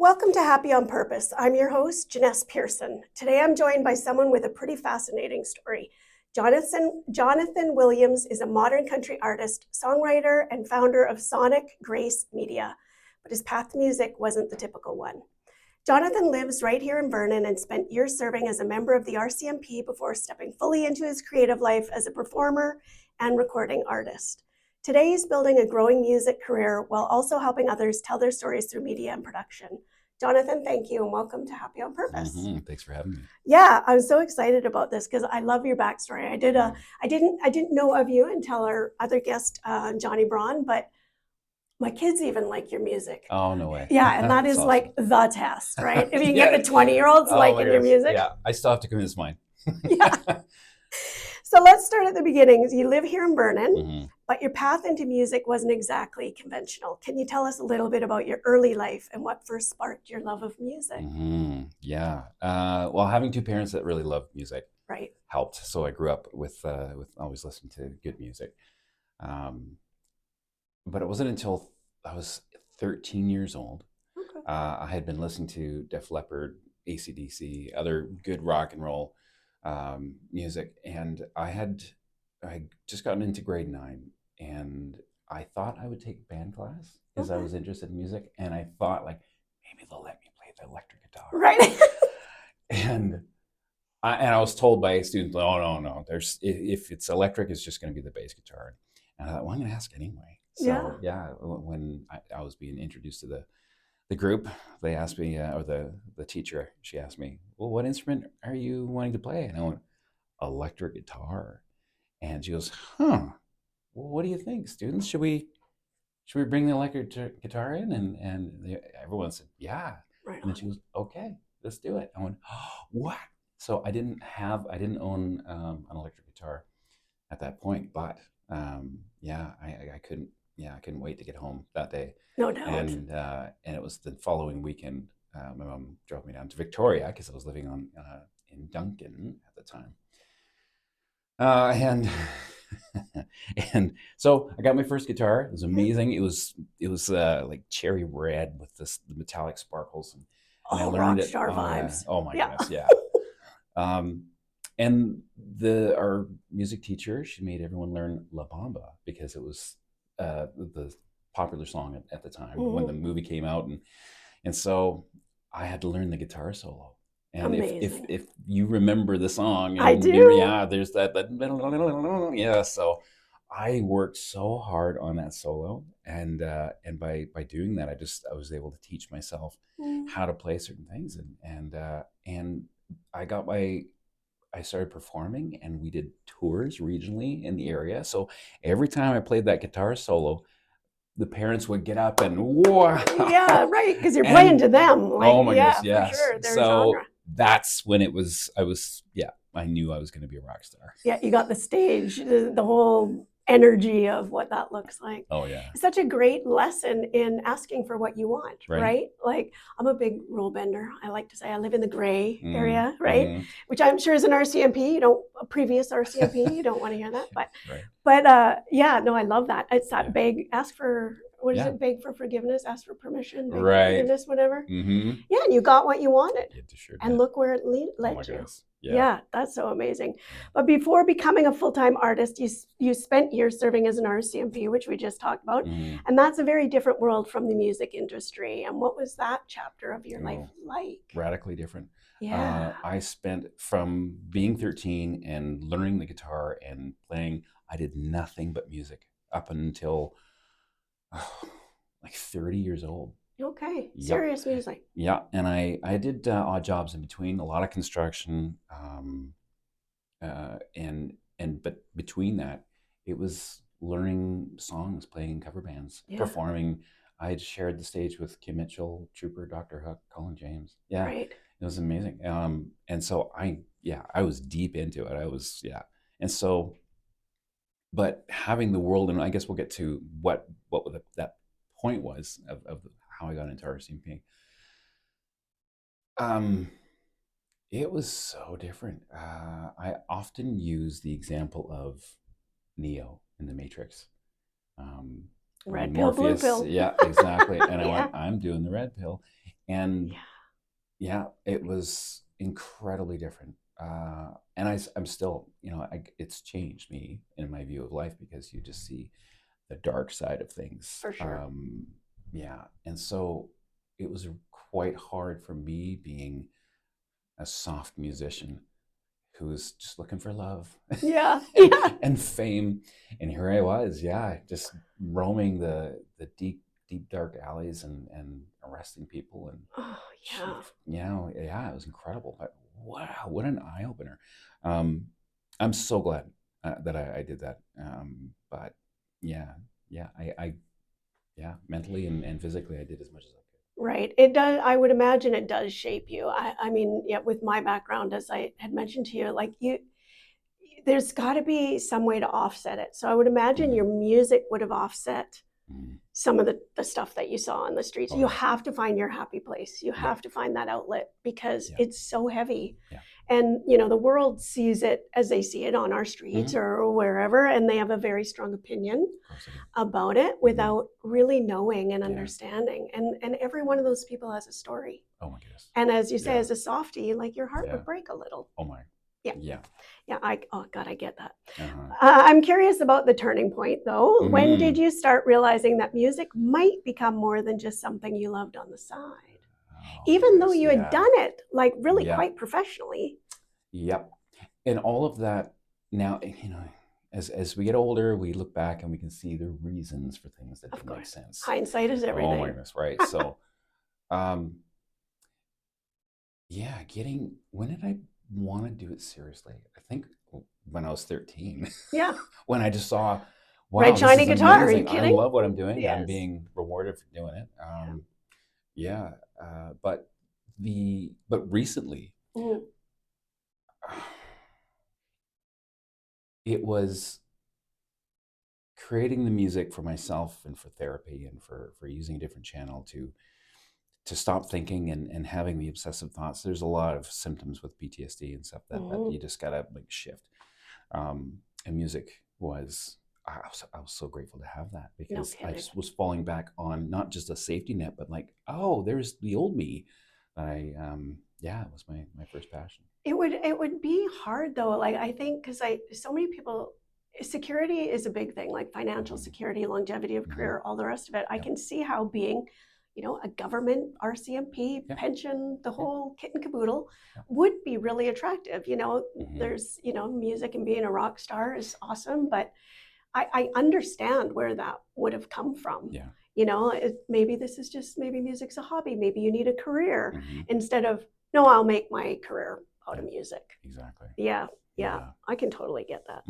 Welcome to Happy on Purpose. I'm your host, Janesse Pearson. Today I'm joined by someone with a pretty fascinating story. Jonathan Williams is a modern country artist, songwriter, and founder of Sonic Grace Media, but his path to music wasn't the typical one. Jonathan lives right here in Vernon and spent years serving as a member of the RCMP before stepping fully into his creative life as a performer and recording artist. Today, he's building a growing music career while also helping others tell their stories through media and production. Jonathan, thank you and welcome to Happy on Purpose. Thanks for having me. Yeah, I'm so excited about this because I love your backstory. I didn't know of you until our other guest, Johnny Braun, but my kids even like your music. Oh, no way. Yeah, and that is awesome. Like the test, right? If you can Yeah. get the 20-year-olds liking your music. Yeah, I still have to convince mine. Yeah. So let's start at the beginning. You live here in Vernon, but your path into music wasn't exactly conventional. Can you tell us a little bit about your early life and what first sparked your love of music? Yeah. Well, having two parents that really loved music helped. So I grew up with always listening to good music. But it wasn't until I was 13 years old. I had been listening to Def Leppard, AC/DC, other good rock and roll music, and I just gotten into grade 9, and I thought I would take band class because I was interested in music, and I thought like maybe they'll let me play the electric guitar, right? and I was told by students, oh no, if it's electric, it's just going to be the bass guitar, and I thought, well, I'm going to ask anyway. So yeah, when I was being introduced to the group, they asked me, or the teacher, she asked me, well, what instrument are you wanting to play? And I went, electric guitar. And she goes, well, what do you think, students? Should we bring the electric guitar in? And everyone said, yeah. Right. And then she goes, okay, let's do it. I went, what? So I didn't own an electric guitar at that point, but I couldn't wait to get home that day. No doubt. And it was the following weekend. My mom drove me down to Victoria because I was living in Duncan at the time. And so I got my first guitar. It was amazing. It was like cherry red with the metallic sparkles, and I learned it. Rockstar vibes. Oh my goodness, yeah. And our music teacher, she made everyone learn La Bamba because it was the popular song at the time when the movie came out, and so I had to learn the guitar solo. And if you remember the song, I do. There's that yeah. So I worked so hard on that solo, and by doing that, I was able to teach myself how to play certain things, and I started performing, and we did tours regionally in the area. So every time I played that guitar solo, the parents would get up and whoa. Yeah, right, because you're playing to them. Like, oh my goodness, yes. For sure. So that's when I knew I was going to be a rock star. Yeah, you got the stage, the whole energy of what that looks like. Oh yeah. It's such a great lesson in asking for what you want, right? Like, I'm a big rule bender. I like to say I live in the gray area, right? Which I'm sure is an RCMP, a previous RCMP, you don't want to hear that. But I love that. It's that beg, ask for, what is it? Beg for forgiveness, ask for permission, beg for forgiveness, whatever. Yeah, and you got what you wanted. And look where it led you. Yeah, that's so amazing. But before becoming a full-time artist, you spent years serving as an RCMP, which we just talked about. And that's a very different world from the music industry. And what was that chapter of your life like? Radically different. Yeah. I spent from being 13 and learning the guitar and playing, I did nothing but music up until like 30 years old. Okay, serious music. Yeah, and I did odd jobs in between, a lot of construction, but between that, it was learning songs, playing cover bands, performing. I had shared the stage with Kim Mitchell, Trooper, Dr. Hook, Colin James. Yeah, it was amazing. And so I was deep into it. And so, but having the world, and I guess we'll get to what that point was of how I got into RCMP. It was so different. I often use the example of Neo in the Matrix. Red pill, blue pill. Yeah, exactly. And I went, I'm doing the red pill. And yeah, it was incredibly different. And I'm still, it's changed me in my view of life, because you just see the dark side of things. For sure. Yeah. And so it was quite hard for me, being a soft musician who was just looking for love Yeah. and fame. And here I was, just roaming the deep, deep, dark alleys and arresting people. And Oh, it was incredible. But wow, what an eye opener. I'm so glad that I did that. But yeah, mentally and physically, I did as much as I could. Right. It does. I would imagine it does shape you. I mean, yeah, with my background, as I had mentioned to you, like there's got to be some way to offset it. So I would imagine your music would have offset some of the stuff that you saw on the streets. You have to find your happy place. You have to find that outlet, because it's so heavy. And, the world sees it as they see it on our streets or wherever, and they have a very strong opinion about it without really knowing and understanding. And every one of those people has a story. Oh my goodness. And as you say, as a softie, like your heart would break a little. Oh my. Yeah. Oh God, I get that. I'm curious about the turning point, though. When did you start realizing that music might become more than just something you loved on the side? Even though you had done it like really quite professionally. Yep. And all of that now, as we get older, we look back and we can see the reasons for things that didn't make sense. Hindsight is everything. Oh my goodness, right. So, when did I want to do it seriously? I think when I was 13. Yeah. When I just saw, wow, red shiny guitar. Amazing. Are you kidding? I love what I'm doing. Yes. I'm being rewarded for doing it. But recently, it was creating the music for myself and for therapy and for using a different channel to stop thinking and having the obsessive thoughts. There's a lot of symptoms with PTSD and stuff that you just gotta shift. And music was, I was so grateful to have that, because I just was falling back on not just a safety net, but there's the old me that it was my first passion. It would be hard though. Like, I think, because so many people, security is a big thing, like financial security, longevity of career, all the rest of it. I can see how being, a government RCMP pension, the whole kit and caboodle would be really attractive. There's, music and being a rock star is awesome, but I understand where that would have come from. Maybe this is just, maybe music's a hobby. Maybe you need a career instead of, no, I'll make my career out of music. Exactly. Yeah. I can totally get that.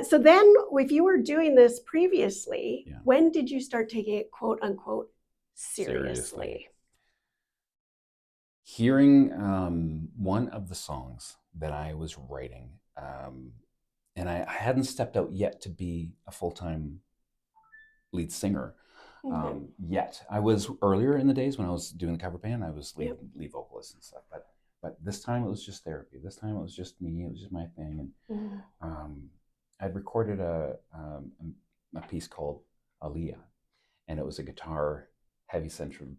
So then, if you were doing this previously, when did you start taking it, quote unquote, seriously? Hearing one of the songs that I was writing, and I hadn't stepped out yet to be a full-time lead singer yet. I was earlier in the days when I was doing the cover band, I was lead vocalist and stuff, but this time it was just therapy. This time it was just me. It was just my thing. And I'd recorded a piece called Aaliyah, and it was a guitar heavy centered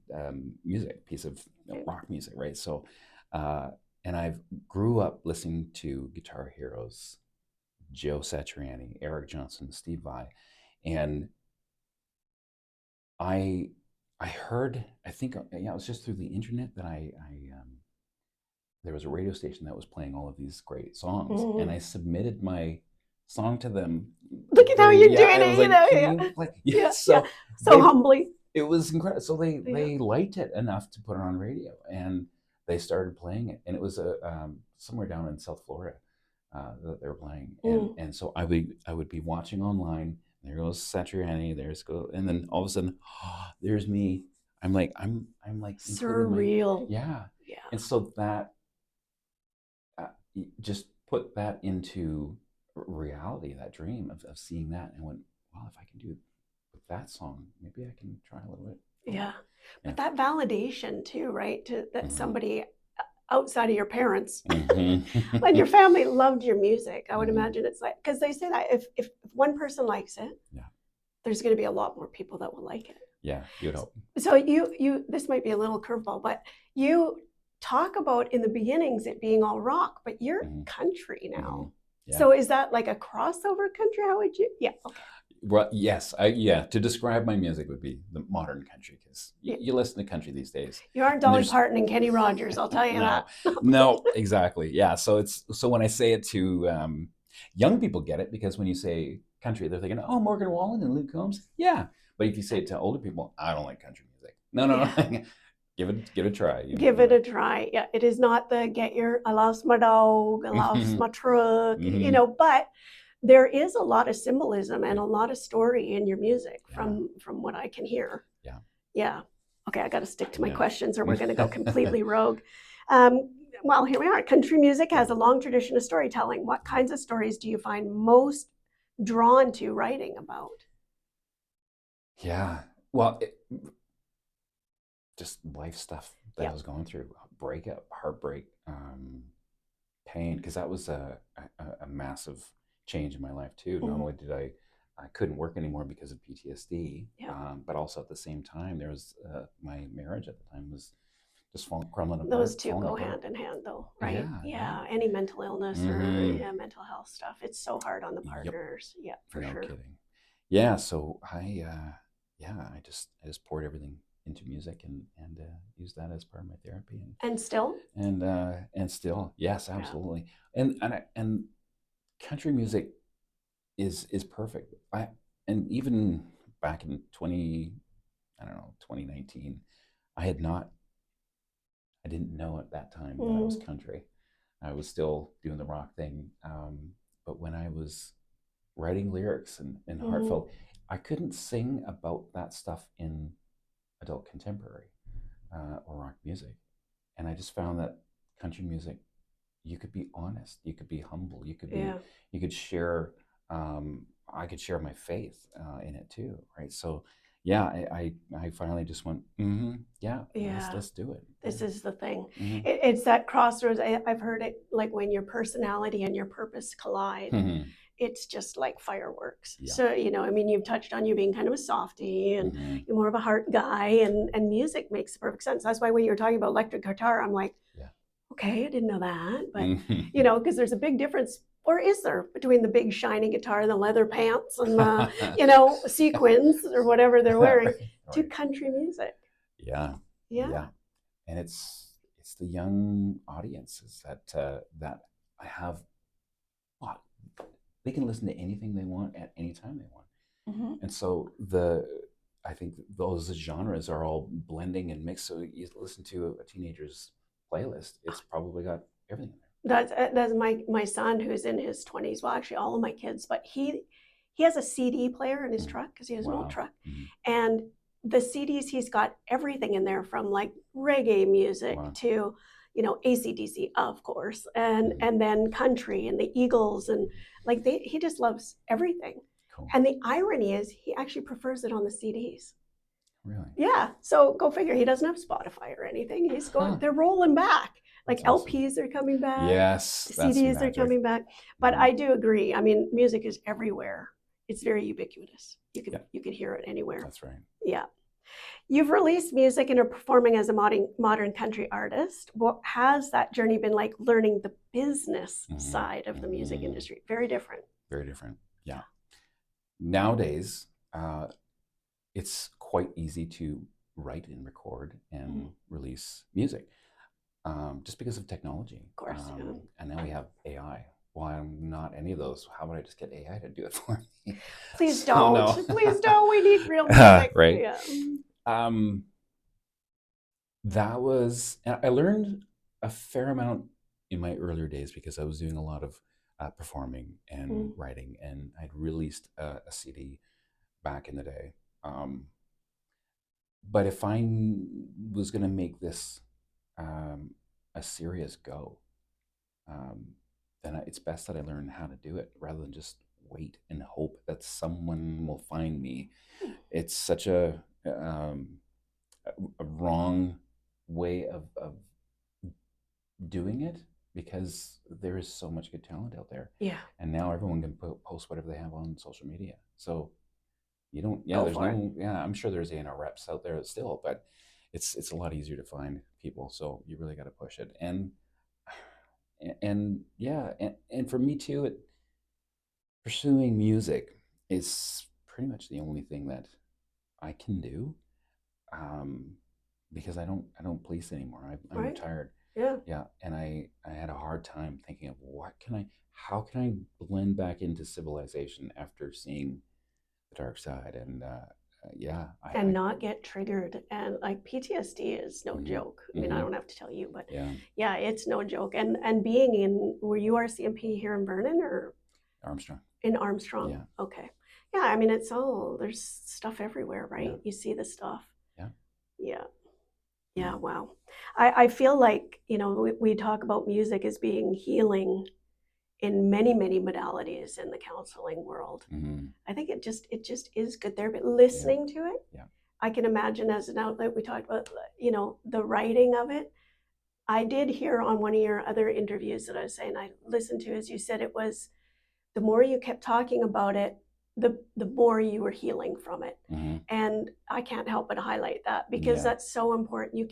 music, piece of rock music, right? So, and I grew up listening to guitar heroes, Joe Satriani, Eric Johnson, Steve Vai, and I heard, I think, it was just through the internet that there was a radio station that was playing all of these great songs, and I submitted my song to them. Look at how you're doing it, So humbly. It was incredible. So they liked it enough to put it on radio, and they started playing it. And it was somewhere down in South Florida that they were playing. And so I would be watching online. There goes Satriani. And then all of a sudden, there's me. I'm like surreal. Yeah. And so that just put that into reality, that dream of seeing that, and went, well, if I can do it with that song, maybe I can try a little bit. But that validation too, right? That somebody outside of your parents and your family loved your music. I would imagine it's because they say that if one person likes it, there's going to be a lot more people that will like it. Yeah, you would hope. So you this might be a little curveball, but you talk about in the beginnings it being all rock, but you're country now. Yeah. So is that like a crossover country? How would you? Yeah. Okay. Well, yes, to describe my music would be the modern country, because you listen to country these days. You aren't Dolly Parton and Kenny Rogers, I'll tell you that. No, exactly. Yeah, so when I say it to young people, get it, because when you say country, they're thinking, oh, Morgan Wallen and Luke Combs. Yeah, but if you say it to older people, I don't like country music. No. Give it a try. Give it a try. Yeah, it is not the I lost my dog, I lost my truck, but there is a lot of symbolism and a lot of story in your music from what I can hear. Yeah. Yeah. Okay, I got to stick to my questions or we're going to go completely rogue. Well, here we are. Country music has a long tradition of storytelling. What kinds of stories do you find most drawn to writing about? Yeah. Well, just life stuff that I was going through, breakup, heartbreak, pain, because that was a massive change in my life too. Not only did I couldn't work anymore because of PTSD, but also at the same time, there was my marriage at the time was just crumbling apart. Those two go hand in hand, though, right? Yeah. Any mental illness or mental health stuff, it's so hard on the partners. Yep. Yeah, for sure. No kidding. Yeah. So I just poured everything into music and use that as part of my therapy. And still? And still, yes, absolutely. Yeah. And country music is perfect. And even back in 2019, I didn't know at that time that I was country. I was still doing the rock thing. But when I was writing lyrics and heartfelt, I couldn't sing about that stuff in adult contemporary or rock music. And I just found that country music, you could be honest, you could be humble, you could you could share, I could share my faith in it too, right? So yeah, I finally just went, let's do it. This is the thing. It's that crossroads. I've heard it, like when your personality and your purpose collide. It's just like fireworks. Yeah. So, you've touched on you being kind of a softie and you're more of a heart guy, and music makes perfect sense. That's why when you were talking about electric guitar, I'm like, okay, I didn't know that. But, because there's a big difference, or is there, between the big shiny guitar, the leather pants, and the, sequins or whatever they're wearing to country music. Yeah. And it's the young audiences that I have. They can listen to anything they want at any time they want. And so I think those genres are all blending and mixed. So you listen to a teenager's playlist, it's probably got everything in there. That's my son, who's in his 20s. Well, actually all of my kids, but he has a CD player in his truck, because he has an old truck. And the CDs, he's got everything in there, from like reggae music to AC/DC, of course, and then country and the Eagles, and like he just loves everything. Cool. And the irony is, he actually prefers it on the CDs. Really? Yeah. So go figure. He doesn't have Spotify or anything. He's going. They're rolling back. Like awesome. LPs are coming back. Yes. CDs are coming back. But I do agree. I mean, music is everywhere. It's very ubiquitous. You can hear it anywhere. That's right. Yeah. You've released music and are performing as a modern country artist. What has that journey been like, learning the business side of the music industry? Very different. Very different. Yeah. Nowadays, it's quite easy to write and record and release music, just because of technology. Of course. And now we have AI. Well, I'm not any of those. How about I just get AI to do it for me? Please don't. No. Please don't. We need real music. Right. Yeah. I learned a fair amount in my earlier days, because I was doing a lot of performing and writing, and I'd released a CD back in the day. But if I was going to make this a serious go, then it's best that I learn how to do it, rather than just wait and hope that someone will find me. It's such a wrong way of doing it, because there is so much good talent out there. Yeah. And now everyone can post whatever they have on social media. So You don't, yeah, Go there's for it. no, yeah, I'm sure there's A&R reps out there still, but it's a lot easier to find people. So you really got to push it. And yeah, and for me too, pursuing music is pretty much the only thing that I can do, um, because I don't police anymore. I'm Right. retired. Yeah. Yeah, and I had a hard time thinking of how can I blend back into civilization after seeing the dark side, and yeah, And not get triggered. And like PTSD is no mhm, joke. I mean, I mhm, don't have to tell you, but yeah, yeah, it's no joke. And being in, were you RCMP here in Vernon or Armstrong, in Armstrong? yeah, Okay. Yeah, I mean, it's all, there's stuff everywhere, yeah, right? You see the stuff. yeah, Yeah. Yeah, mm, wow. I feel like, we talk about music as being healing in many, many modalities in the counseling world. mhm, I think it just is good therapy. yeah, Listening to it, yeah, I can imagine as an outlet. We talked about, the writing of it. I did hear on one of your other interviews that I was saying I listened to, as you said, it was the more you kept talking about it, the more you were healing from it. mhm, And I can't help but highlight that because yeah, that's so important. You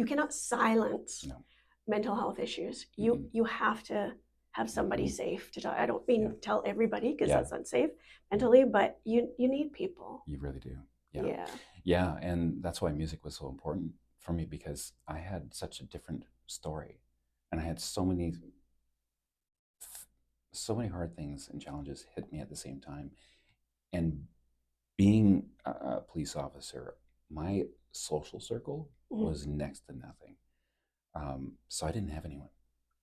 cannot silence no, mental health issues. You mhm, you have to have somebody mhm, safe to talk. I don't yeah, mean tell everybody because yeah, that's unsafe yeah, mentally, but you need people. you really do, yeah, Yeah. yeah, and that's why music was so important for me because I had such a different story, and I had so many hard things and challenges hit me at the same time, and being a police officer, my social circle Mhm. was next to nothing. So I didn't have anyone.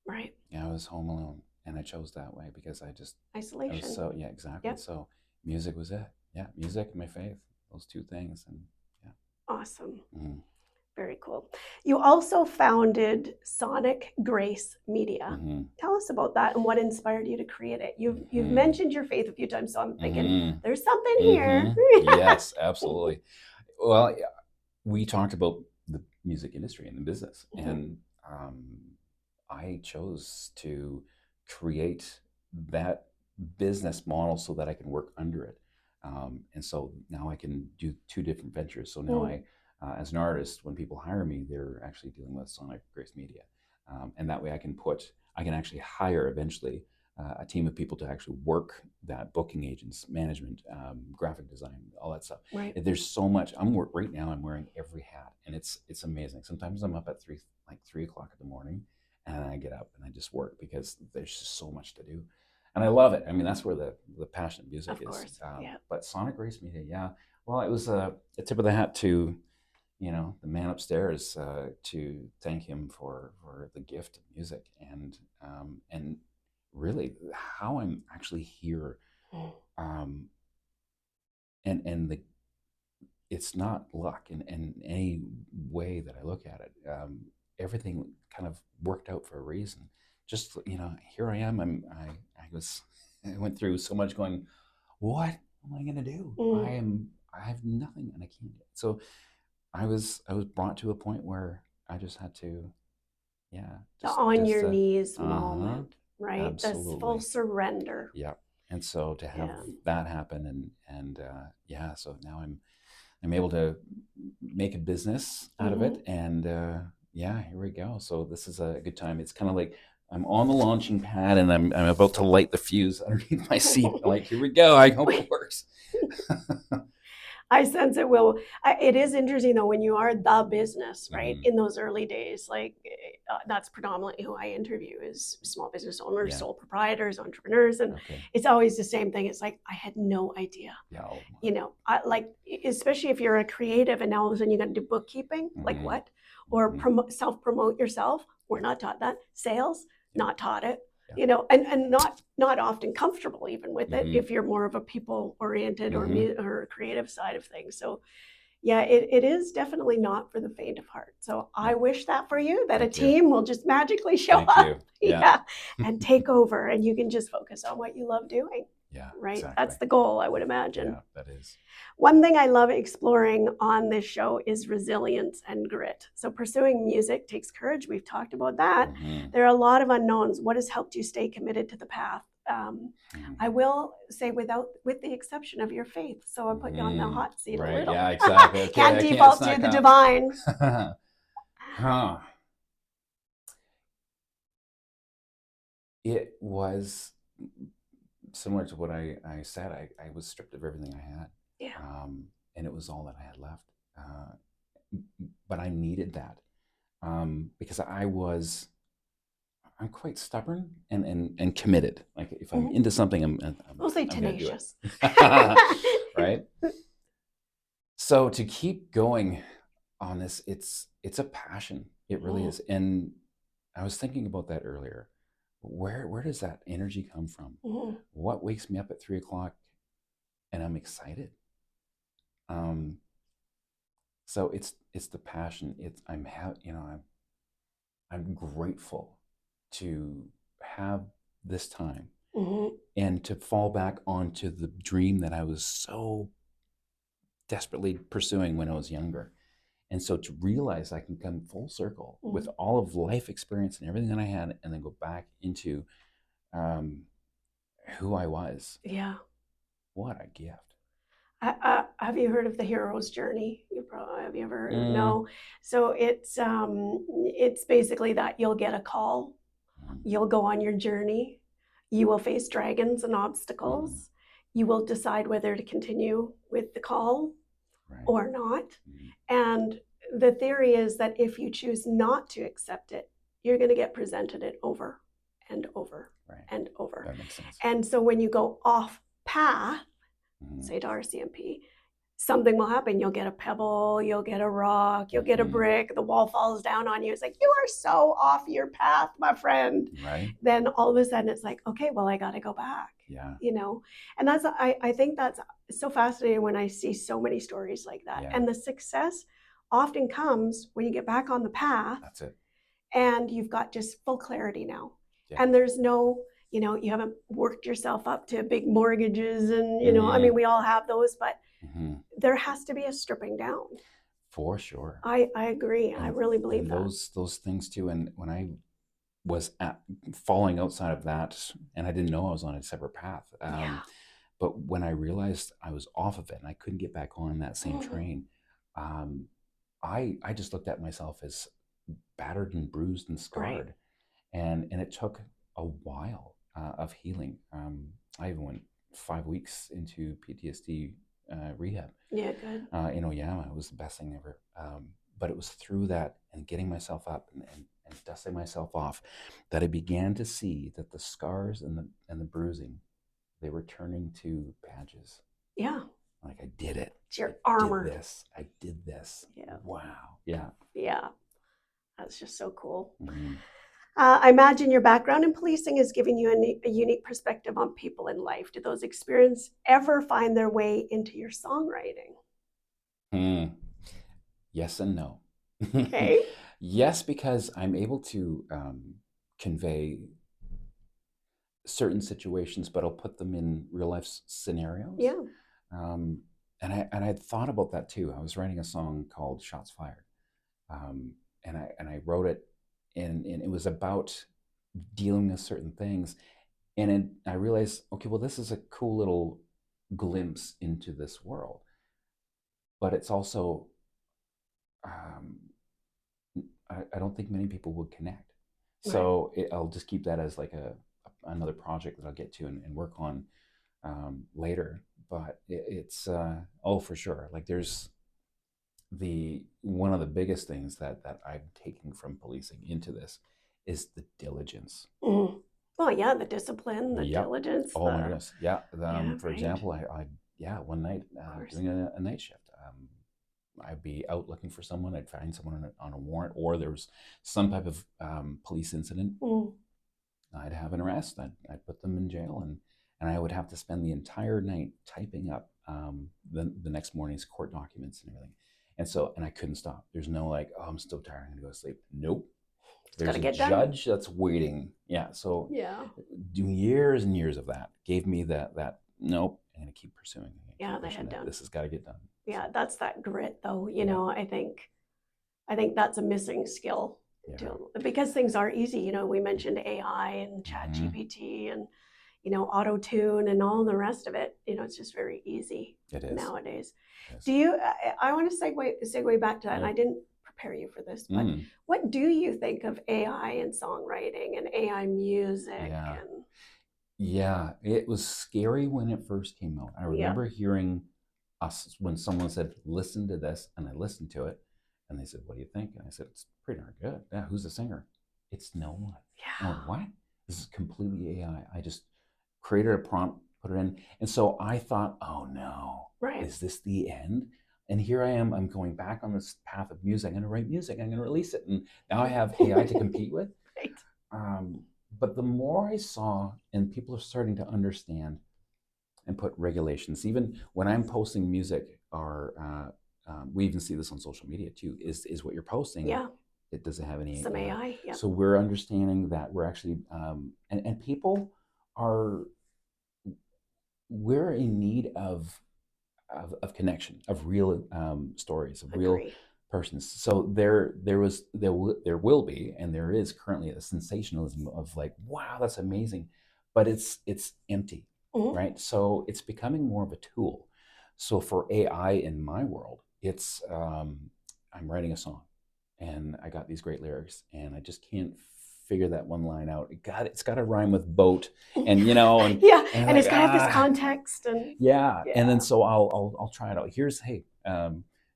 Right. Yeah, I was home alone, and I chose that way because I was Isolation. so, yeah, exactly. Yep. So music was it. Yeah, music and my faith, those two things, and yeah. Awesome. Mm-hmm. Very cool. You also founded Sonic Grace Media. Mm-hmm. Tell us about that and what inspired you to create it. You've Mm-hmm. mentioned your faith a few times, so I'm thinking Mm-hmm. there's something here. Mm-hmm. Yes, absolutely. Well, yeah, we talked about the music industry and the business, Mhm. and I chose to create that business model so that I can work under it. And so now I can do two different ventures. So now Mm. as an artist, when people hire me, they're actually dealing with Sonic Grace Media. And that way I can actually hire eventually a team of people to actually work that booking agents, management, graphic design, all that stuff. Right. There's so much. Right now. I'm wearing every hat, and it's amazing. Sometimes I'm up at 3 o'clock in the morning, and I get up and I just work because there's just so much to do, and I love it. I mean, that's where the passion of music Of is. course. Yeah. But Sonic Race Media, yeah. Well, it was a tip of the hat to the man upstairs, to thank him for the gift of music, and really how I'm actually here, Mm. um, and it's not luck in any way that I look at it. Everything kind of worked out for a reason. Just here I am. I went through so much going. What am I going to do? Mm. I have nothing and I can't get. So I was brought to a point where I just had to, yeah, The just on just your knees uh-huh, moment, right? This full absolutely. surrender. Yeah. And so to have Yeah. that happen, and yeah, so now I'm able to make a business out of Hmm. it, and yeah, here we go. So this is a good time. It's kind of like I'm on the launching pad, and I'm about to light the fuse underneath my seat. Like, here we go. I hope it works. I sense it will. It is interesting though when you are the business, right? Hmm. In those early days, like that's predominantly who I interview is small business owners, Yeah. sole proprietors, entrepreneurs, and Okay. it's always the same thing. It's like I had no idea. Yeah. Oh, Like especially if you're a creative and now all of a sudden you got to do bookkeeping, like mm-hmm. what? Or Mm-hmm. self-promote yourself. We're Yeah. not taught that. Sales, Yeah. not taught it. Yeah. And not often comfortable even with it Mm-hmm. if you're more of a people oriented Mm-hmm. or creative side of things. So yeah, it is definitely not for the faint of heart. So I Yeah. wish that for you, that a Thank you. team will just magically show Thank up. you. Yeah. Yeah. And take over and you can just focus on what you love doing. Yeah. Right. Exactly. That's the goal, I would imagine. Yeah, that is. One thing I love exploring on this show is resilience and grit. So pursuing music takes courage. We've talked about that. Mm-hmm. There are a lot of unknowns. What has helped you stay committed to the path I will say with the exception of your faith. So I'll put you on the hot seat a little. Yeah, exactly. Okay, Can't default to the divine. Huh. It was similar to what I said. I was stripped of everything I had. Yeah. And it was all that I had left. But I needed that because I'm quite stubborn and committed. Like if I'm into something, we'll say tenacious. Right? So to keep going on this, it's a passion. It really is. And I was thinking about that earlier. Where does that energy come from? What wakes me up at 3:00 and I'm excited? So it's the passion. I'm grateful to have this time and to fall back onto the dream that I was so desperately pursuing when I was younger. And so to realize I can come full circle with all of life experience and everything that I had, and then go back into who I was. Yeah. What a gift. Have you heard of the hero's journey? Have you ever? No. So it's basically that you'll get a call, you'll go on your journey, you will face dragons and obstacles, you will decide whether to continue with the call or not. And the theory is that if you choose not to accept it, you're going to get presented it over and over and over. That makes sense. And so when you go off path, say to RCMP, something will happen. You'll get a pebble, you'll get a rock, you'll get a brick, the wall falls down on you. It's like, you are so off your path, my friend. Right. Then all of a sudden it's like, okay, well, I got to go back. Yeah. You know, and I think that's so fascinating when I see so many stories like that. Yeah. And the success often comes when you get back on the path. That's it. And you've got just full clarity now. Yeah. And there's no, you haven't worked yourself up to big mortgages and, I mean, we all have those, but there has to be a stripping down. For sure. I agree. I really believe that. Those things too. And when I was falling outside of that, and I didn't know I was on a separate path. But when I realized I was off of it and I couldn't get back on that same train, I just looked at myself as battered and bruised and scarred. And it took a while of healing. I even went 5 weeks into PTSD rehab. Yeah, good. In Oyama, it was the best thing ever. But it was through that and getting myself up and dusting myself off that I began to see that the scars and the bruising, they were turning to badges. Yeah. Like, I did it. It's your armor. I did this. Yeah. Wow. Yeah. Yeah. That's just so cool. I imagine your background in policing is giving you a unique perspective on people in life. Do those experiences ever find their way into your songwriting? Yes and no. Okay. Yes, because I'm able to convey certain situations, but I'll put them in real life scenarios. Yeah. And I had thought about that too. I was writing a song called "Shots Fired," and I wrote it, and it was about dealing with certain things, and I realized, okay, well, this is a cool little glimpse into this world, but it's also I don't think many people would connect. So I'll just keep that as like another project that I'll get to and work on later. But it's for sure. Like, there's one of the biggest things that I'm taking from policing into this is the diligence. Well, yeah, the discipline, the diligence. Oh my goodness. Yeah. For example, I one night doing a night shift. I'd be out looking for someone. I'd find someone on a warrant, or there was some type of police incident. I'd have an arrest. I'd put them in jail, and I would have to spend the entire night typing up the next morning's court documents and everything. And I couldn't stop. There's no like, oh, I'm still tired, I'm gonna go to sleep. Nope. There's a judge that's waiting. Yeah. So doing years and years of that gave me that nope, I'm gonna keep pursuing. Yeah, the head down. This has got to get done. Yeah, that's that grit, though. I think that's a missing skill too, because things are easy. We mentioned AI and ChatGPT, and auto tune and all the rest of it. It's just very easy nowadays. Do you? I want to segue back to that. And I didn't prepare you for this, but what do you think of AI and songwriting and AI music? Yeah, it was scary when it first came out. I remember hearing us when someone said, "Listen to this," and I listened to it, and they said, "What do you think?" And I said, "It's pretty darn good." Yeah, who's the singer? It's no one. Yeah. I went, what? This is completely AI. I just created a prompt, put it in, and so I thought, oh no, is this the end? And here I am. I'm going back on this path of music. I'm going to write music. I'm going to release it, and now I have AI to compete with. But the more I saw, and people are starting to understand and put regulations, even when I'm posting music, or we even see this on social media too, is what you're posting, it doesn't have any some AI. So we're understanding that we're actually, and people we're in need of connection, of real stories, of real persons. So there will be, and there is currently a sensationalism of like, wow, that's amazing, but it's empty, right? So it's becoming more of a tool. So for AI in my world, it's I'm writing a song, and I got these great lyrics, and I just can't figure that one line out. It's got to rhyme with boat, and and and it's got to have this context, and and then so I'll try it out. Here's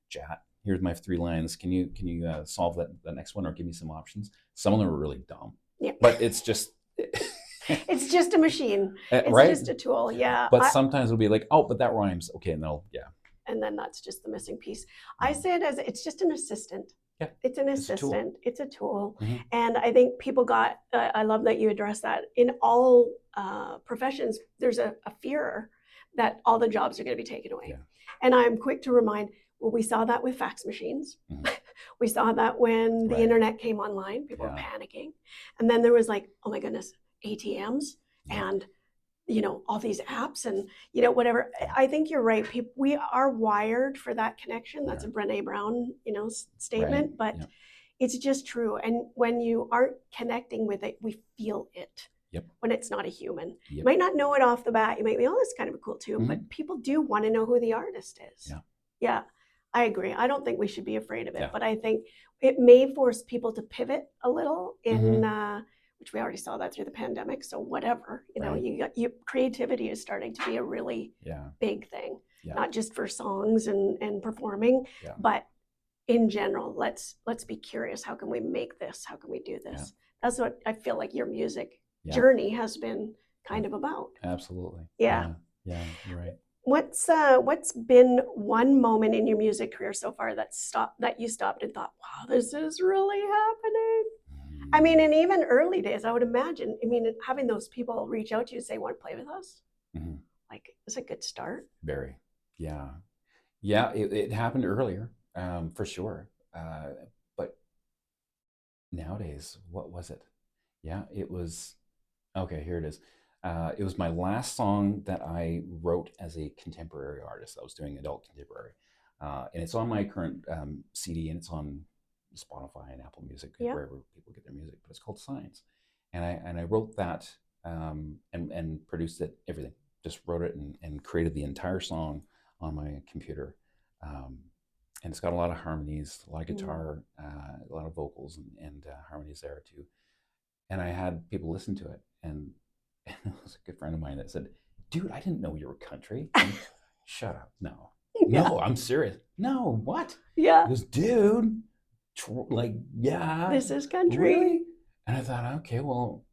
chat. Here's my 3 lines. Can you solve the next one, or give me some options? Some of them are really dumb, but it's just it's just a machine. It's just a tool. But sometimes it'll be like, oh, but that rhymes. Okay, and and then that's just the missing piece. I say it as it's just an assistant. It's an assistant. It's a tool. And I think people I love that you address that. In all professions, there's a fear that all the jobs are going to be taken away. And I'm quick to remind, well, we saw that with fax machines. We saw that when the internet came online, people were panicking. And then there was like, oh my goodness, ATMs and all these apps and whatever. I think you're right. We are wired for that connection. That's a Brené Brown statement, but it's just true. And when you aren't connecting with it, we feel it. When it's not a human. You might not know it off the bat. You might be, oh, this is kind of a cool tune, but people do want to know who the artist is. I agree. I don't think we should be afraid of it, but I think it may force people to pivot a little in which we already saw that through the pandemic. So whatever, creativity is starting to be a really big thing, not just for songs and performing, but in general. Let's be curious. How can we make this? How can we do this? That's what I feel like your music journey has been kind of about. Absolutely. Yeah, you're right. What's been one moment in your music career so far that you stopped and thought, wow, this is really happening? I mean, in even early days, I would imagine, having those people reach out to you and say, want to play with us? Like, it's a good start. Very. It happened earlier, for sure. But nowadays, what was it? It was, okay, here it is. It was my last song that I wrote as a contemporary artist. I was doing adult contemporary. And it's on my current CD, and it's on Spotify and Apple Music, wherever people get their music. But it's called Signs. And I wrote that and produced it, everything. Just wrote it and created the entire song on my computer. And it's got a lot of harmonies, a lot of guitar, a lot of vocals and harmonies there too. And I had people listen to it, and it was a good friend of mine that said, dude, I didn't know you were country. Shut up. No, I'm serious. No, what? He goes, dude, this is country. Really? And I thought, okay, well,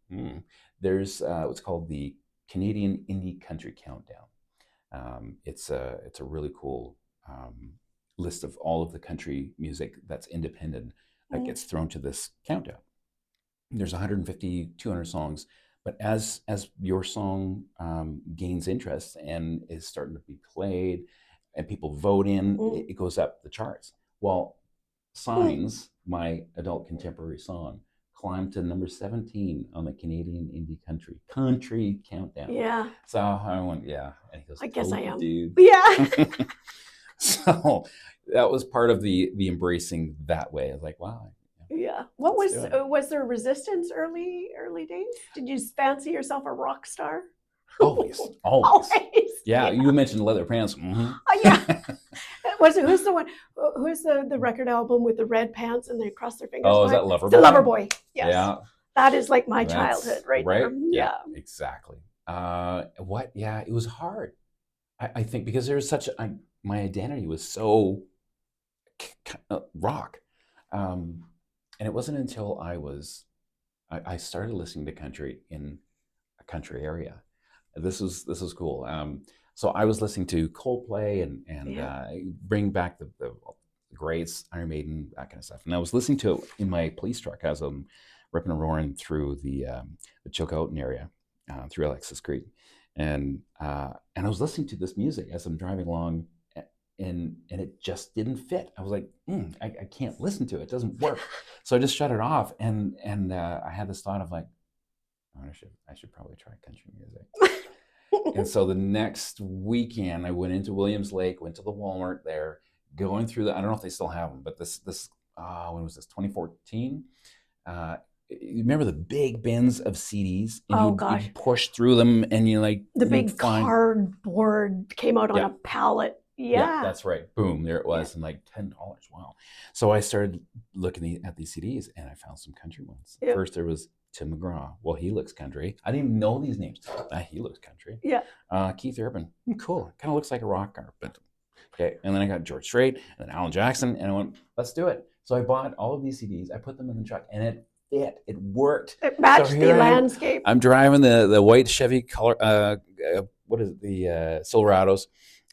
there's what's called the Canadian Indie Country Countdown. It's a really cool list of all of the country music that's independent that gets thrown to this countdown. There's 150, 200 songs, but as your song gains interest and is starting to be played and people vote in, it goes up the charts. Well, Signs, my adult contemporary song, climbed to number 17 on the Canadian Indie Country Countdown. So I went, and he goes, I guess I am. Dude. Yeah. So that was part of the embracing that way. I was like, wow. Yeah. What was there resistance early days? Did you fancy yourself a rock star? Always. Always. Yeah, you mentioned leather pants. Yeah. Who's the one? Who's the record album with the red pants and they cross their fingers? Oh, is that Loverboy? The Loverboy. Yes. Yeah. That is like my childhood right there. Yeah, exactly. What? Yeah, it was hard. I think because there was my identity was so rock, and it wasn't until I started listening to country in a country area. This was cool. So I was listening to Coldplay and bring back the greats, Iron Maiden, that kind of stuff. And I was listening to it in my police truck as I'm ripping and roaring through the Chilcotin area, through Alexis Creek, and I was listening to this music as I'm driving along, and it just didn't fit. I was like, I can't listen to it. It doesn't work. So I just shut it off, and I had this thought of like, oh, I should probably try country music. And so the next weekend, I went into Williams Lake, went to the Walmart there, going through I don't know if they still have them, but this when was this, 2014? You remember the big bins of CDs? And you push through them, and you like the big cardboard came out on a pallet. Yeah, that's right. Boom, there it was, and like $10. Wow. So I started looking at these CDs, and I found some country ones. First, there was Tim McGraw. Well, he looks country. I didn't even know these names. He looks country. Yeah. Keith Urban. Cool. Kind of looks like a rock star, but okay. And then I got George Strait and then Alan Jackson, and I went, let's do it. So I bought all of these CDs. I put them in the truck, and it fit. It worked. It matched the landscape. I'm driving the white Chevy color. What is it? The Silverados.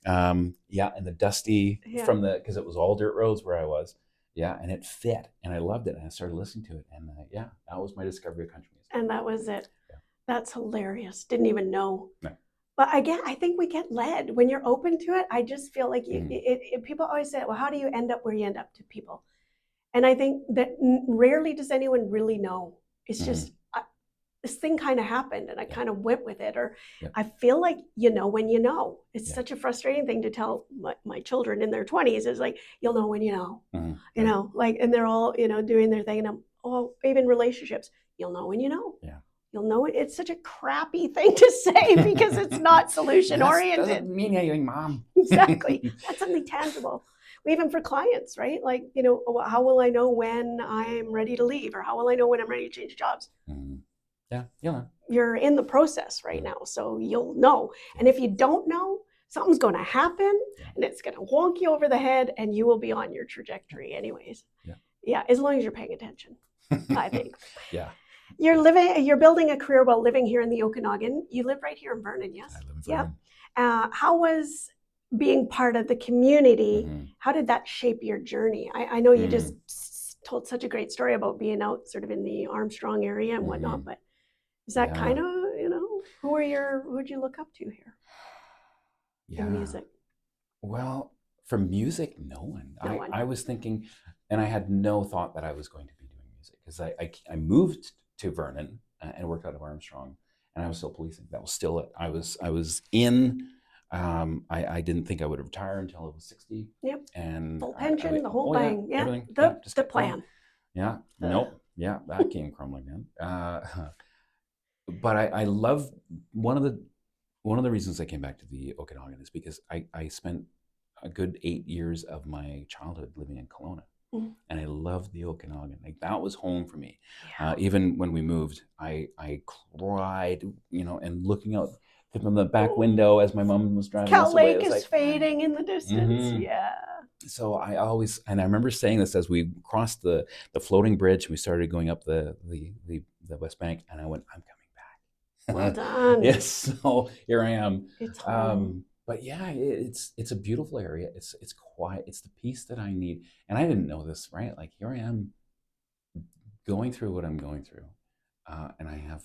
And the dusty because it was all dirt roads where I was. Yeah, and it fit, and I loved it, and I started listening to it, and that was my discovery of country music. And that was it. Yeah. That's hilarious. Didn't even know. No. But again, I think we get led when you're open to it. I just feel like people always say, well, how do you end up where you end up to people? And I think that rarely does anyone really know. It's just this thing kind of happened, and I kind of went with it. Or I feel like you know when you know. It's such a frustrating thing to tell my children in their 20s. Is like, you'll know when you know. You know, like, and they're all doing their thing, and even relationships, you'll know when you know. Yeah. You'll know it. It's such a crappy thing to say because it's not solution oriented. Doesn't mean anything, Mom. Exactly. That's something tangible. Even for clients, right? Like, how will I know when I'm ready to leave, or how will I know when I'm ready to change jobs? Yeah, you'll know. You're in the process right now, so you'll know. And if you don't know, something's going to happen, and it's going to wonk you over the head, and you will be on your trajectory anyways. Yeah, as long as you're paying attention, I think. Yeah. You're building a career while living here in the Okanagan. You live right here in Vernon, yes? I live in Vernon. Yeah. How was being part of the community? How did that shape your journy? I know you just told such a great story about being out sort of in the Armstrong area and whatnot, but is that kind of, who'd you look up to here in music? Well, for music, no one. I was thinking, and I had no thought that I was going to be doing music, because I moved to Vernon and worked out of Armstrong, and I was still policing. That was still it. I was in. I didn't think I would retire until I was 60. Yep. And full pension, the whole thing. Yeah. Everything. The plan. Yeah. Nope. Yeah. That came crumbling down. But I love one of the reasons I came back to the Okanagan is because I spent a good 8 years of my childhood living in Kelowna. And I loved the Okanagan. Like, that was home for me. Yeah. Even when we moved, I cried, and looking out from the back window as my mom was driving us away. Cal Lake is fading in the distance. Yeah. So I remember saying this as we crossed the floating bridge and we started going up the West Bank, and I went, I'm coming back. Well done. Yes. So here I am. It's home. But yeah, it's a beautiful area. It's quiet. It's the peace that I need. And I didn't know this, right? Like, here I am going through what I'm going through. And I have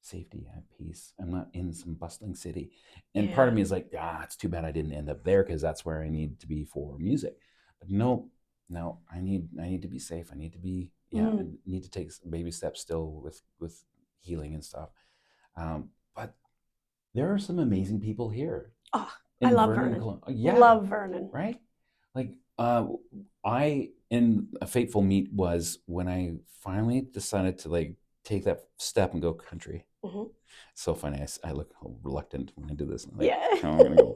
safety, I have peace. I'm not in some bustling city. And part of me is like, it's too bad I didn't end up there, because that's where I need to be for music. But no, I need to be safe. I need to be, I need to take baby steps still with healing and stuff. But there are some amazing people here. Oh, I love Vernon. Love Vernon. Right? Like, in a fateful meet was when I finally decided to take that step and go country. Mm-hmm. So funny. I look reluctant when I do this. I'm like, Yeah. oh, I'm gonna go.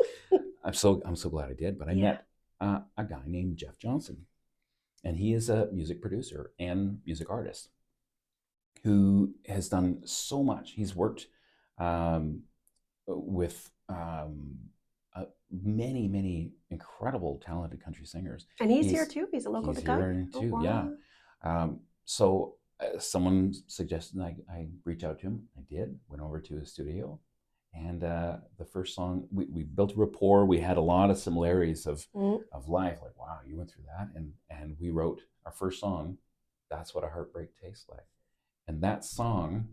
I'm so glad I did. But I met a guy named Jeff Johnson, and he is a music producer and music artist who has done so much. He's worked with many incredible talented country singers. And he's here too. He's a local guy. Here too. Wow. Yeah. So someone suggested I reach out to him. I did. Went over to his studio, and the first song we built a rapport. We had a lot of similarities of life. Like, wow, you went through that, and we wrote our first song. That's what a heartbreak tastes like, and that song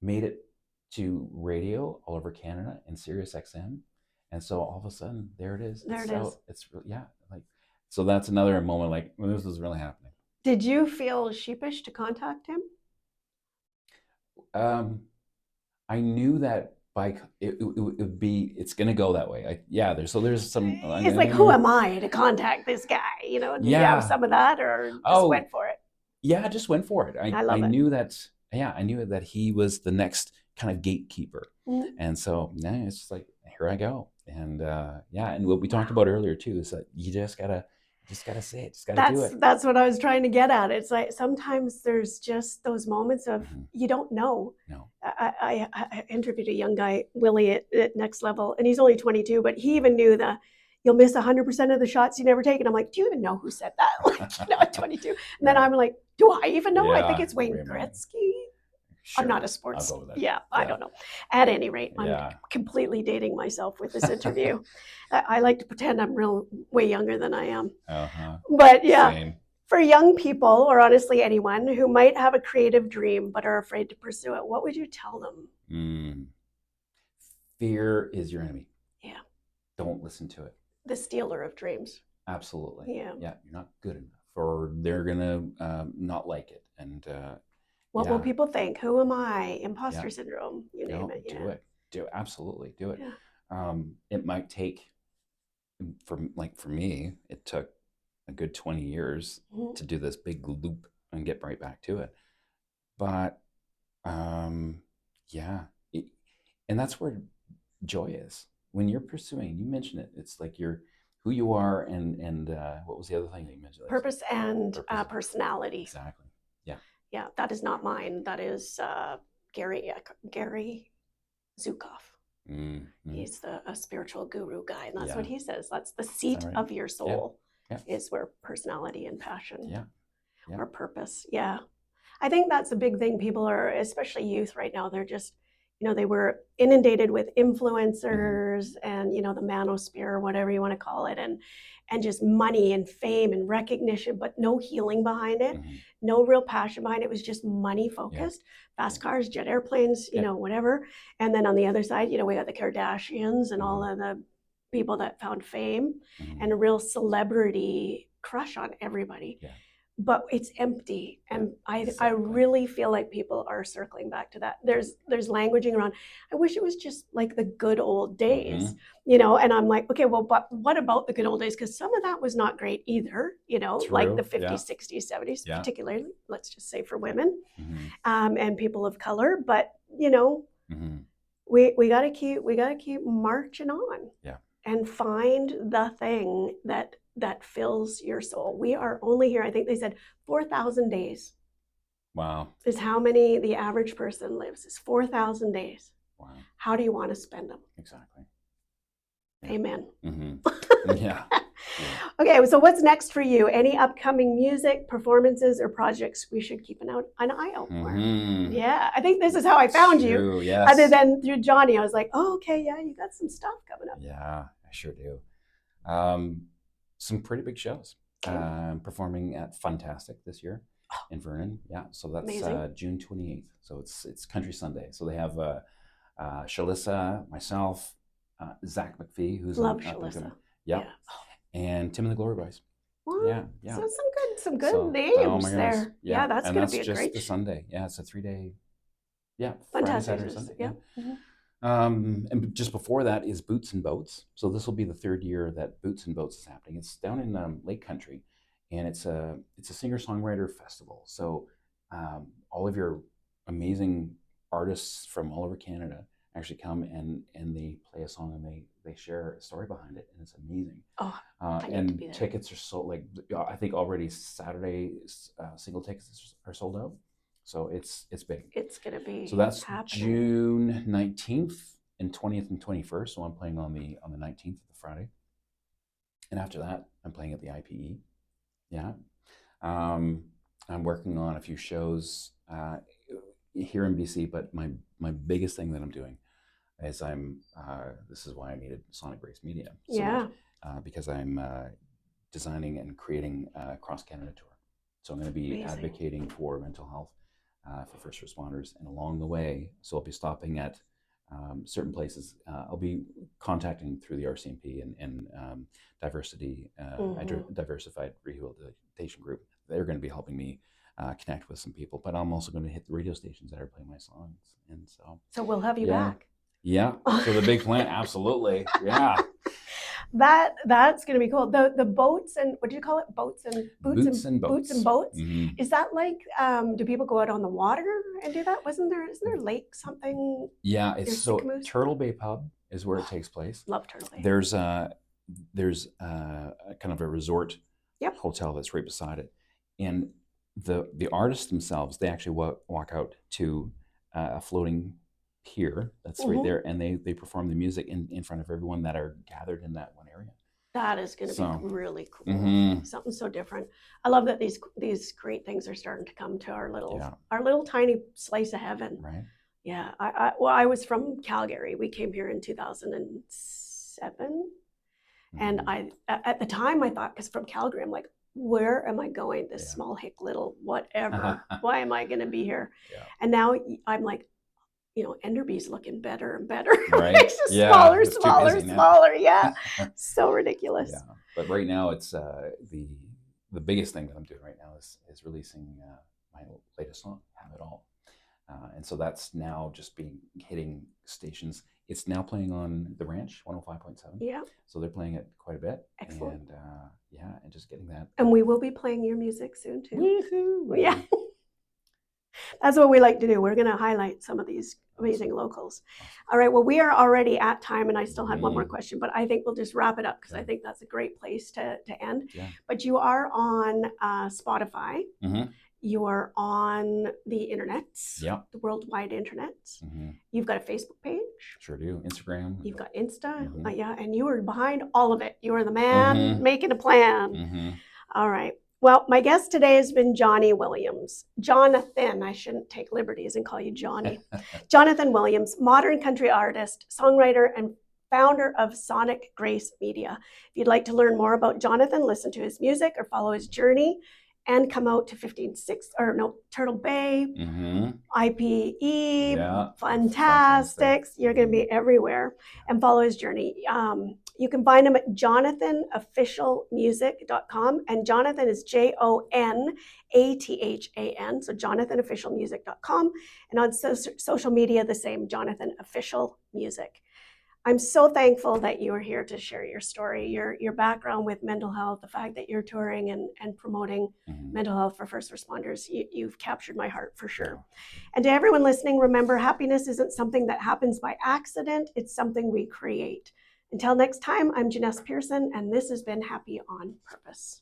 made it to radio all over Canada and Sirius XM. And so all of a sudden, there it is. There it is. It's like, so that's another moment like, well, this is really happening. Did you feel sheepish to contact him? I knew that it would be, it's going to go that way. There's some. It's like, who am I to contact this guy? You know, did you have some of that, or just went for it? Yeah, I just went for it. I knew that. Yeah, I knew that he was the next kind of gatekeeper, and so it's just like, here I go. And and what we talked about earlier too is that you just gotta say it, just gotta do it. That's what I was trying to get at. It's like sometimes there's just those moments of you don't know. No. I interviewed a young guy, Willie, at Next Level, and he's only 22, but he even knew that you'll miss 100% of the shots you never take. And I'm like, do you even know who said that? Like, at 22. And then I'm like, do I even know? I think it's Wayne Gretzky. Sure. I'm not a sports. I don't know. At any rate, I'm completely dating myself with this interview. I like to pretend I'm way younger than I am. But same. For young people, or honestly anyone who might have a creative dream but are afraid to pursue it, what would you tell them? Fear is your enemy. Yeah. Don't listen to it. The stealer of dreams. Absolutely. Yeah. Yeah. You're not good enough, or they're gonna not like it, and. What will people think? Who am I? Imposter syndrome. You name it. Do it. Absolutely do it. Yeah. It might take, for me, it took a good 20 years to do this big loop and get right back to it. But and that's where joy is. When you're pursuing, you mentioned it. It's like you're who you are, and what was the other thing that you mentioned? Purpose and personality. Exactly. Yeah, that is not mine. That is Gary Zukav. He's a spiritual guru guy, and that's what he says. That's the seat of your soul, is where personality and passion or purpose. Yeah, I think that's a big thing. People are, especially youth right now, they're just, they were inundated with influencers and, the manosphere, whatever you want to call it, and just money and fame and recognition, but no healing behind it, no real passion behind it. It was just money focused, fast cars, jet airplanes, whatever. And then on the other side, we got the Kardashians and all of the people that found fame and a real celebrity crush on everybody. But it's empty, and I really feel like people are circling back to that. There's languaging around, I wish it was just like the good old days, and I'm like, okay, well, but what about the good old days? Because some of that was not great either, like the 50s, 60s, 70s, particularly, let's just say for women and people of color. But we got to keep marching on and find the thing that fills your soul. We are only here, I think they said 4,000 days. Wow. Is how many the average person lives, is 4,000 days. Wow. How do you want to spend them? Exactly. Amen. Yeah. Okay, so what's next for you? Any upcoming music, performances, or projects we should keep an eye out for? Yeah, I think this is how I found you. Yes. Other than through Johnny, I was like, oh, okay, yeah, you got some stuff coming up. Yeah, I sure do. Some pretty big shows. Performing at Funtastic this year in Vernon. Yeah, so that's June 28th. So it's Country Sunday. So they have Shalissa, myself, Zach McPhee, who's love Shalissa. Yeah. And Tim and the Glory Boys. What? Yeah. So some good names there. Yeah, that's going to be a great. And that's just the Sunday. Yeah, it's a 3-day. Yeah, Fantastic. Friday, Saturday, Sunday. Yeah. And just before that is Boots and Boats. So this will be the 3rd year that Boots and Boats is happening. It's down in Lake Country, and it's a singer-songwriter festival. So all of your amazing artists from all over Canada actually come and they play a song and they share a story behind it, and it's amazing. Oh, and tickets are sold. Like I think already Saturday, single tickets are sold out. So it's big. It's gonna be. So that's happening. June 19th and 20th and 21st. So I'm playing on the 19th, the Friday, and after that I'm playing at the IPE. Yeah. I'm working on a few shows here in BC, but my biggest thing that I'm doing is this is why I needed Sonic Grace Media. So much, because I'm designing and creating a cross Canada tour. So I'm going to be advocating for mental health for first responders, and along the way, so I'll be stopping at certain places. I'll be contacting through the RCMP and Diversified Rehabilitation Group. They're going to be helping me connect with some people, but I'm also going to hit the radio stations that are playing my songs, and so we'll have you back. Yeah. So the big plan, absolutely. Yeah. That's going to be cool. The boats and what do you call it? Boots and boats. Mm-hmm. Is that like? Do people go out on the water and do that? Isn't there lake something? Yeah, it's so Turtle Bay Pub is where it takes place. Love Turtle Bay. There's kind of a resort hotel that's right beside it, and the artists themselves, they actually walk out to a floating pier that's right there, and they perform the music in front of everyone that are gathered in that one area. That is going to be really cool. Something so different. I love that these great things are starting to come to our little tiny slice of heaven. Right. Yeah. I was from Calgary. We came here in 2007, and at the time I thought, because from Calgary, I'm like, where am I going? This small hick little whatever. Why am I going to be here? Yeah. And now I'm like, Enderby's looking better and better. Right. Smaller. Yeah. So ridiculous. Yeah. But right now it's the biggest thing that I'm doing right now is releasing my latest song, Have It All. And so that's now just hitting stations. It's now playing on the Ranch 105.7. Yeah. So they're playing it quite a bit. Excellent. And just getting that. And we will be playing your music soon too. Woohoo! Yeah. That's what we like to do. We're going to highlight some of these amazing locals. All right. Well, we are already at time, and I still had one more question, but I think we'll just wrap it up because I think that's a great place to end. Yeah. But you are on Spotify. Mm-hmm. You are on the internet. Yeah. The worldwide internet. Mm-hmm. You've got a Facebook page. Sure do. Instagram. You've got Insta. Mm-hmm. Yeah. And you are behind all of it. You are the man making a plan. Mm-hmm. All right. Well, my guest today has been Johnny Williams. Jonathan, I shouldn't take liberties and call you Johnny. Jonathan Williams, modern country artist, songwriter, and founder of Sonic Grace Media. If you'd like to learn more about Jonathan, listen to his music or follow his journey, and come out to Turtle Bay, IPE, Fantastics. You're going to be everywhere, and follow his journey. You can find him at jonathanofficialmusic.com, and Jonathan is JONATHAN, so jonathanofficialmusic.com, and on social media the same, Jonathan Official Music. I'm so thankful that you are here to share your story, your background with mental health, the fact that you're touring and promoting mental health for first responders. You've captured my heart for sure. And to everyone listening, remember, happiness isn't something that happens by accident. It's something we create. Until next time, I'm Janesse Pearson, and this has been Happy on Purpose.